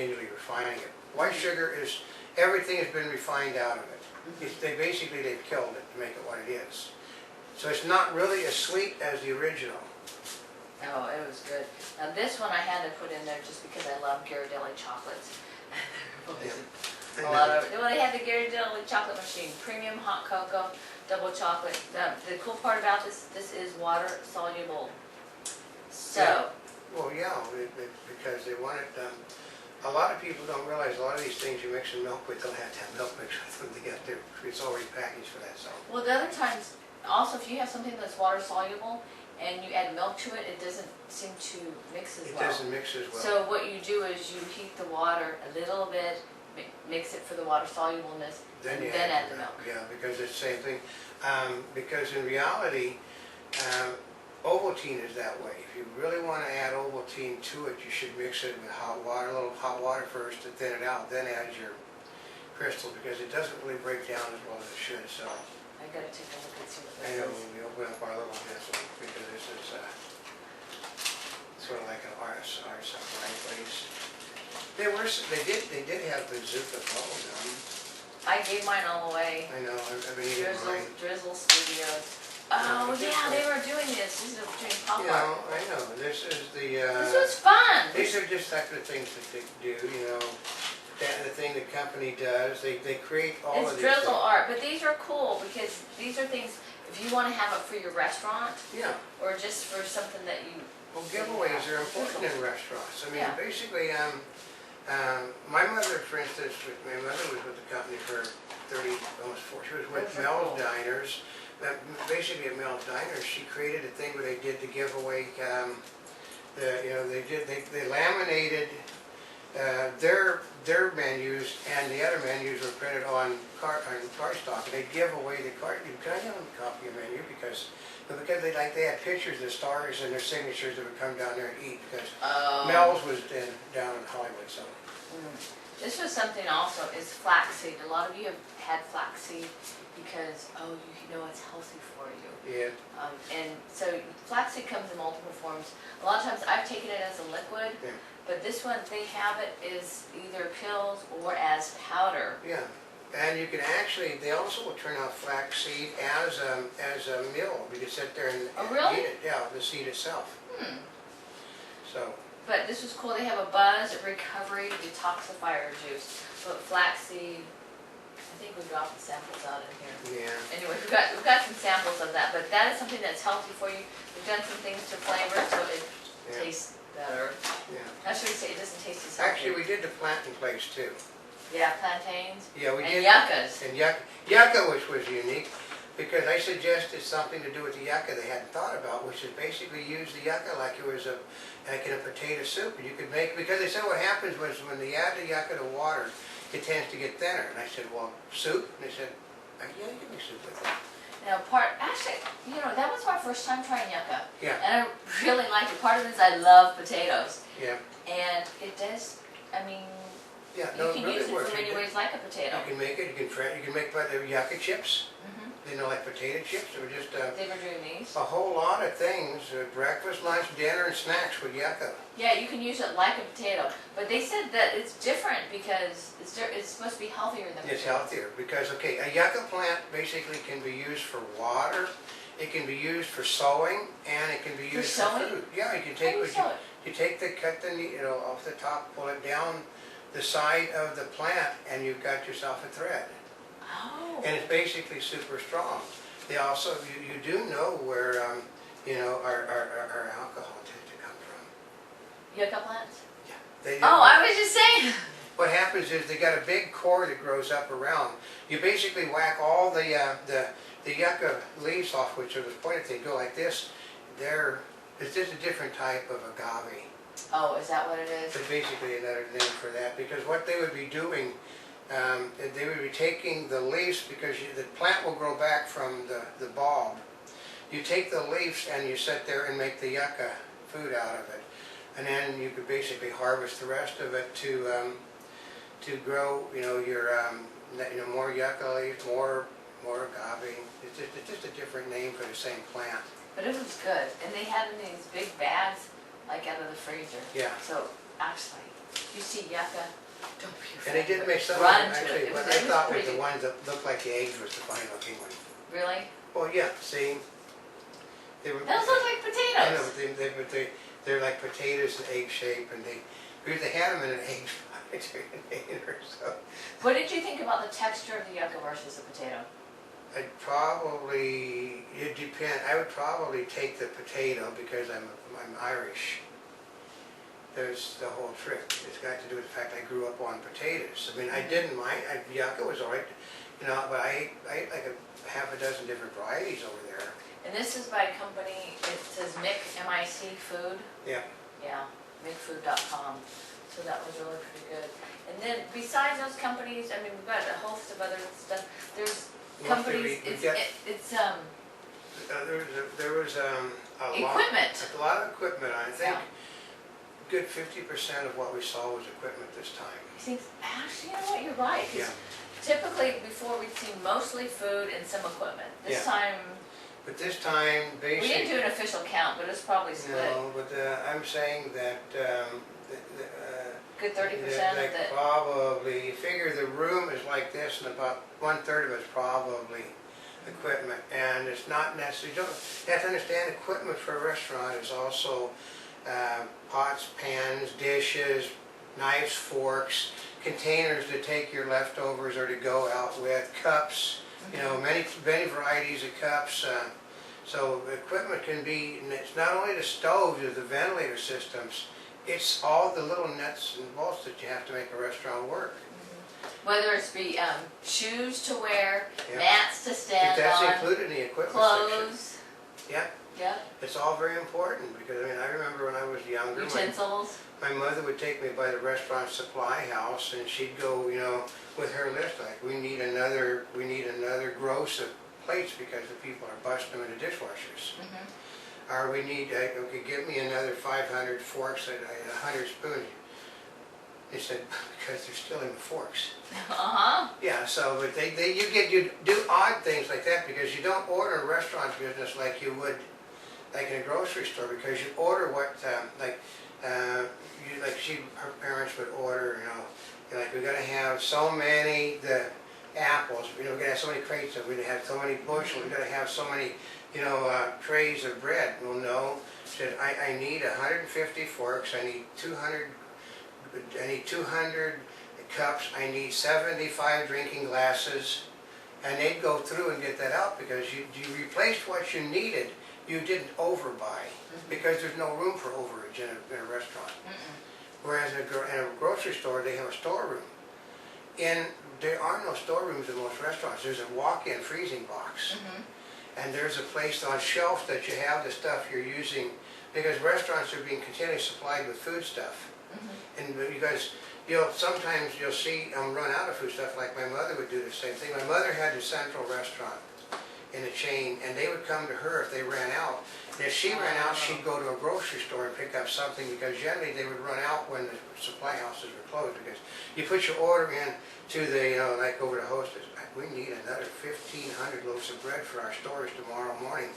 continually refining it. White sugar is, everything has been refined out of it. They've killed it to make it what it is. So it's not really as sweet as the original. Oh, it was good. Now this one I had to put in there just because I love Ghirardelli chocolates. A lot of, well, they had the Ghirardelli chocolate machine, premium hot cocoa, double chocolate. The cool part about this is water soluble. So. Yeah. Well, yeah, because they want it. A lot of people don't realize a lot of these things you mix in milk with, don't have to have milk mixed with them to get there. It's already packaged for that. So. Well, the other times, also, if you have something that's water soluble and you add milk to it, it doesn't seem to mix as well. It doesn't mix as well. So what you do is you heat the water a little bit, mix it for the water solubleness, then add the milk. Yeah, because it's the same thing. Because in reality, Ovaltine is that way. If you really want to add Ovaltine to it, you should mix it with hot water, a little hot water first to thin it out, then add your crystal, because it doesn't really break down as well as it should. So I gotta take a look and see what I this know is. when we open up our little vessel, because this is sort of like an art supply place. They did have bazooka bubble gum. I gave mine all away. I know, I've been eating mine. Drizzle Studios. Oh yeah, they were doing this. These are doing pop art. I know. This is the. This was fun. These are just type of things that they do. The thing the company does. They create all of It's these. drizzle art, but these are cool because these are things. If you want to have it for your restaurant, yeah, or just for something that you. Well, giveaways are important in restaurants. I mean, Yeah. basically, my mother, for instance, my mother was with the company for 30, almost 40. She was with Those are Mel's cool. Diners. Basically, at Mel's Diners, she created a thing where they did the giveaway. They laminated their menus, and the other menus were printed on cardstock, and they'd give away the card. Can I have a copy of your menu? Because they had pictures of the stars and their signatures that would come down there and eat, because Mel's was down in Hollywood. So This was something also, is flaxseed. A lot of you have had flaxseed because, you know it's healthy for you. yeah, And so flaxseed comes in multiple forms. A lot of times I've taken it as a liquid, yeah, but this one, they have it is either pills or as powder. yeah. And you can actually, they also will turn out flaxseed as a meal. You can sit there and Oh, really? eat it. Yeah, the seed itself. So. But this was cool. They have a buzz, recovery, detoxifier juice. But flaxseed, I think we dropped the samples out in here. Yeah. Anyway, we've got some samples of that, but that is something that's healthy for you. We've done some things to flavor it so it tastes better. Yeah. Not sure we say it doesn't taste as healthy. Actually, we did the plantain place too. Yeah, plantains. Yeah, we and did. yuccas. And yucca, which was unique, because I suggested something to do with the yucca they hadn't thought about, which is basically use the yucca like it was like in a potato soup. And you could make, because they said what happens was when they add the yucca to water, it tends to get thinner. And I said, well, soup? And they said, yeah, you can make soup with it. Now, actually, that was my first time trying yucca. Yeah. And I really liked it. Part of it is I love potatoes. Yeah. And it does, Yeah, you no, can it really use it works. for many ways like a potato. You can make it, you can make the yucca chips, like potato chips, or just They were doing these. a whole lot of things, breakfast, lunch, dinner, and snacks with yucca. Yeah, you can use it like a potato. But they said that it's different because it's supposed to be healthier than It's potatoes. healthier, because, okay, a yucca plant basically can be used for water, it can be used for sewing, and it can be used for sewing? food. Yeah, you can How do you take, sew it? you cut the, off the top, pull it down the side of the plant, and you've got yourself a thread. Oh. And it's basically super strong. They also, you do know where, our alcohol tends to come from. Yucca plants? Yeah. They do. Oh, I was just saying. What happens is they got a big core that grows up around. You basically whack all the yucca leaves off, which are the pointed thing, go like this. It's just a different type of agave. Oh, is that what it is? It's basically another name for that, because what they would be doing, they would be taking the leaves, because the plant will grow back from the bulb. You take the leaves and you sit there and make the yucca food out of it. And then you could basically harvest the rest of it to grow, your more yucca leaves, more agave. It's just a different name for the same plant. But it was good. And they had it in these big bags, like out of the freezer. Yeah. So, actually, You see yucca, don't be And they afraid. did make some of Run them, to it. actually, It what was- I it was thought was pretty- the ones that looked like the eggs was the fine looking one. Really? Well, yeah, see? They were. Those look like I know, potatoes. but they're like potatoes in egg shape, and they had them in an egg container, so. What did you think about the texture of the yucca versus the potato? I'd probably, it depend, I would probably take the potato because I'm Irish. There's the whole trick. It's got to do with the fact I grew up on potatoes. I mean, I didn't mind, yucca was all right, you know, but I ate like half a dozen different varieties over there. And this is by a company, it says Mick, M-I-C Food. Yeah. Yeah, mickfood.com. So that was really pretty good. And then besides those companies, I mean, we've got a host of other stuff. There's Well, if companies, we it's get- There was a lot. equipment. A lot of equipment. I think Yeah. good 50% of what we saw was equipment this time. You think, actually, you know what, you're right. 'Cause Yeah. typically, before we'd seen mostly food and some equipment. This Yeah. time, But this time, we didn't basically. do an official count, but it's probably split. No, but I'm saying that Good 30% of like the, probably, you figure the room is like this and about 1/3 of it's probably equipment. And it's not necessarily, you have to understand equipment for a restaurant is also pots, pans, dishes, knives, forks, containers to take your leftovers or to go out with, cups, you know, many varieties of cups. So equipment can be, and it's not only the stoves or the ventilator systems, it's all the little nuts and bolts that you have to make a restaurant work. whether it's be shoes to wear, Yeah. mats to stand That's on, included in the equipment section. clothes, Yeah, yeah, it's all very important because I mean, I remember when I was younger, utensils. my mother would take me by the restaurant supply house and she'd go, you know, with her list, like, we need another gross of plates because the people are busting them into dishwashers. Mhm. Or we need, okay, give me another 500 forks and 100 spoons. They said, because they're still in the forks. Uh-huh. Yeah, so, but you do odd things like that because you don't order a restaurant business like you would, like in a grocery store, because you order what, her parents would order, you know, like, we're gonna have so many, the apples, you know, we're gonna have so many crates of, we're gonna have so many bushels, we're gonna have so many, you know, trays of bread. Well, no, said, I need 150 forks, I need 200 cups, I need 75 drinking glasses, and they'd go through and get that out because you replaced what you needed, you didn't overbuy, because there's no room for overage in a restaurant. Mm-mm. Whereas in a grocery store, they have a storeroom. There are no storerooms in most restaurants, there's a walk-in freezing box. Mhm. And there's a place on shelf that you have the stuff you're using, because restaurants are being continually supplied with food stuff. Mhm. And you guys, sometimes you'll see them run out of food stuff, like my mother would do the same thing. My mother had the Central restaurant in a chain, and they would come to her if they ran out. And if she ran out, she'd go to a grocery store and pick up something, because generally they would run out when the supply houses were closed, because you put your order in to the, you know, like over to Hostess, we need another 1,500 loaves of bread for our stores tomorrow morning,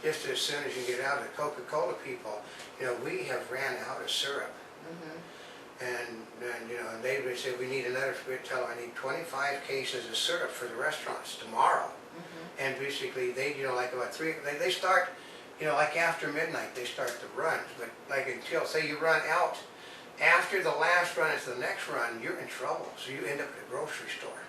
just as soon as you get out of the Coca-Cola people, you know, we have ran out of syrup. Mhm. And you know, and they would say, we need another, we'd tell them, I need 25 cases of syrup for the restaurants tomorrow. Mhm. And basically, they, you know, like about they start, you know, like after midnight, they start the runs. But like until, say you run out, after the last run is the next run, you're in trouble. So you end up at a grocery store,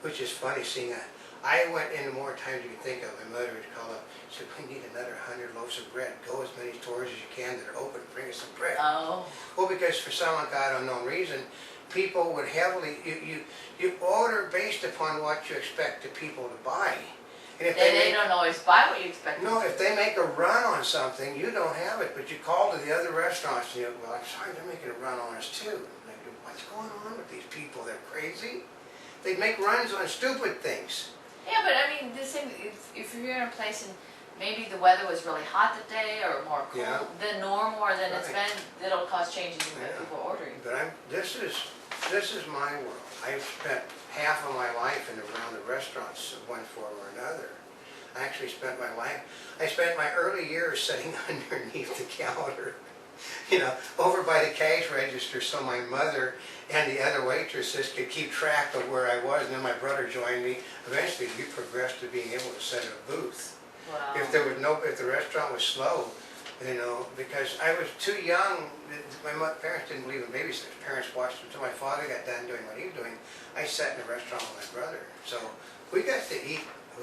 which is funny seeing that. I went in more times you can think of. My mother would call up, said, we need another 100 loaves of bread. Go as many stores as you can that are open, bring us some bread. Oh. Well, because for some God unknown reason, people would heavily, you order based upon what you expect the people to buy. And if They don't always buy what you expect them no, to. if they make a run on something, you don't have it, but you call to the other restaurants and you go, well, I'm sorry, they're making a run on us too. And they go, what's going on with these people? They're crazy. They make runs on stupid things. Yeah, but I mean, this thing, if you're in a place and maybe the weather was really hot that day or more cool Yeah. than normal or than it's Right. been, it'll cause changes in what Yeah. people are ordering. But this is my world. I've spent half of my life in around the restaurants of one form or another. I actually spent my early years sitting underneath the counter. you know, over by the cash register so my mother and the other waitresses could keep track of where I was, and then my brother joined me. Eventually, we progressed to being able to set up a booth. Wow. If the restaurant was slow, you know, because I was too young, my parents didn't believe in babysitters. Parents watched until my father got done doing what he was doing. I sat in a restaurant with my brother, so we got to eat a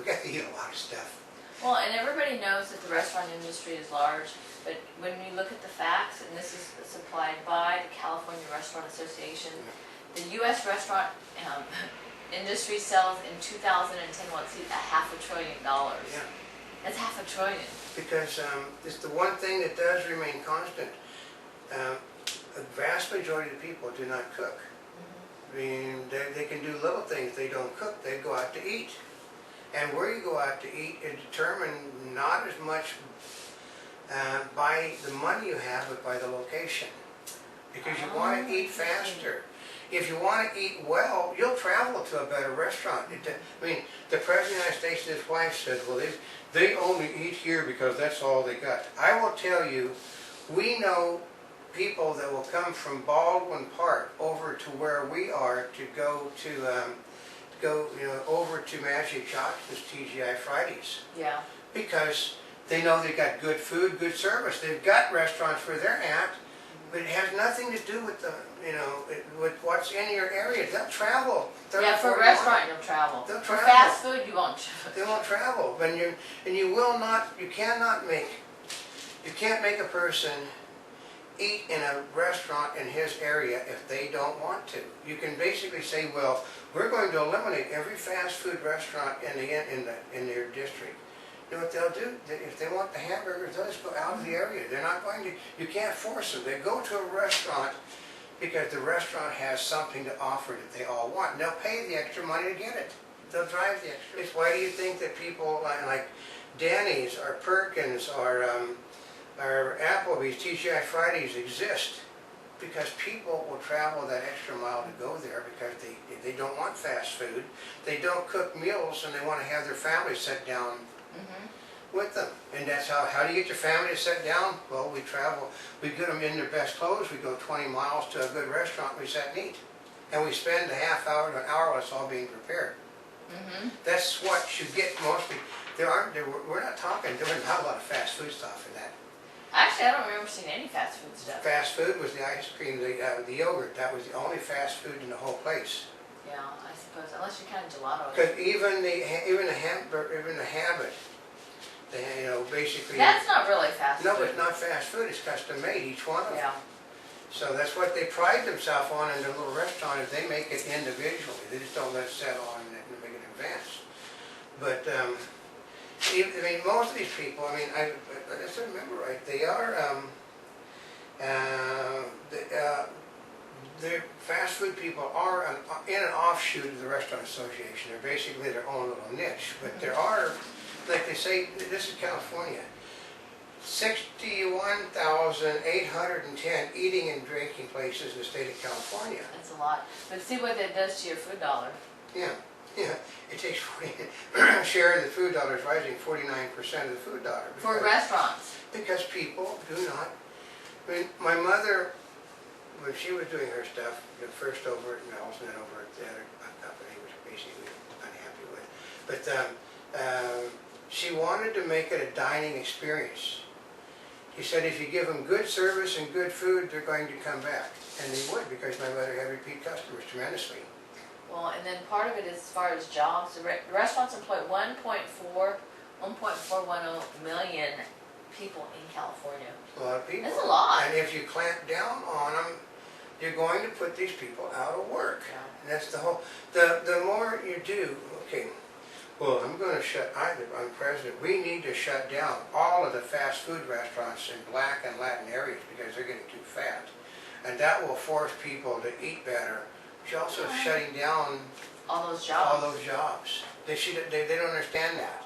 lot of stuff. Well, and everybody knows that the restaurant industry is large, but when you look at the facts, and this is supplied by the California Restaurant Association, the U.S. restaurant industry sells in 2010, let's see, $500 billion. Yeah. That's $500 billion. Because it's the one thing that does remain constant. A vast majority of the people do not cook. I mean, they can do little things. They don't cook. They go out to eat. And where you go out to eat is determined not as much by the money you have, but by the location. Because you want to eat faster. If you want to eat well, you'll travel to a better restaurant. I mean, the President of the United States and his wife said, well, they only eat here because that's all they got. I will tell you, we know people that will come from Baldwin Park over to where we are to go over to Magic Johnson's TGI Fridays. Yeah. Because they know they've got good food, good service. They've got restaurants where they're at, but it has nothing to do with with what's in your area. They'll travel. Yeah, for a restaurant you'll travel. They'll For travel. fast food you won't travel. They won't travel. You can't make a person eat in a restaurant in his area if they don't want to. You can basically say, well, we're going to eliminate every fast food restaurant in their district. You know what they'll do? If they want the hamburgers, they'll just go out of the area. They're not going to, you can't force them. They go to a restaurant because the restaurant has something to offer that they all want. And they'll pay the extra money to get it. They'll drive the extra. It's why do you think that people like Denny's or Perkins or Applebee's, TGI Fridays exist? Because people will travel that extra mile to go there because they don't want fast food. They don't cook meals and they want to have their family sit down with them. And that's how do you get your family to sit down? Well, we travel. We get them in their best clothes. We go 20 miles to a good restaurant. We sit and eat. And we spend a half hour to an hour while it's all being prepared. That's what you get mostly. We're not talking, there's not a lot of fast food stuff in that. Actually, I don't remember seeing any fast food stuff. Fast food was the ice cream, the yogurt. That was the only fast food in the whole place. Yeah, I suppose, unless you're kind of gelato. Because even the Habit, basically. That's not really fast food. No, it's not fast food. It's custom made, each one of them. Yeah. So that's what they pride themselves on in their little restaurant, is they make it individually. They just don't let it settle on and make it in advance. But most of these people, I just remember right, they are, the fast food people are in an offshoot of the Restaurant Association. They're basically their own little niche. But there are, like they say, this is California, 61,810 eating and drinking places in the state of California. That's a lot. But see what that does to your food dollar. Yeah. It takes share of the food dollar is rising 49% of the food dollar. For restaurants. Because people do not. My mother, when she was doing her stuff, first over at Mel's and then over at the other company, which basically unhappy with, but she wanted to make it a dining experience. She said if you give them good service and good food, they're going to come back. And they would, because my mother had repeat customers tremendously. Well, and then part of it is as far as jobs. The restaurants employ 1.410 million people in California. A lot of people. That's a lot. And if you clamp down on them, you're going to put these people out of work. Yeah. And that's the whole, the more you do, okay, well, I'm president, we need to shut down all of the fast food restaurants in Black and Latin areas because they're getting too fat. And that will force people to eat better. She's also shutting down all those jobs. They don't understand that.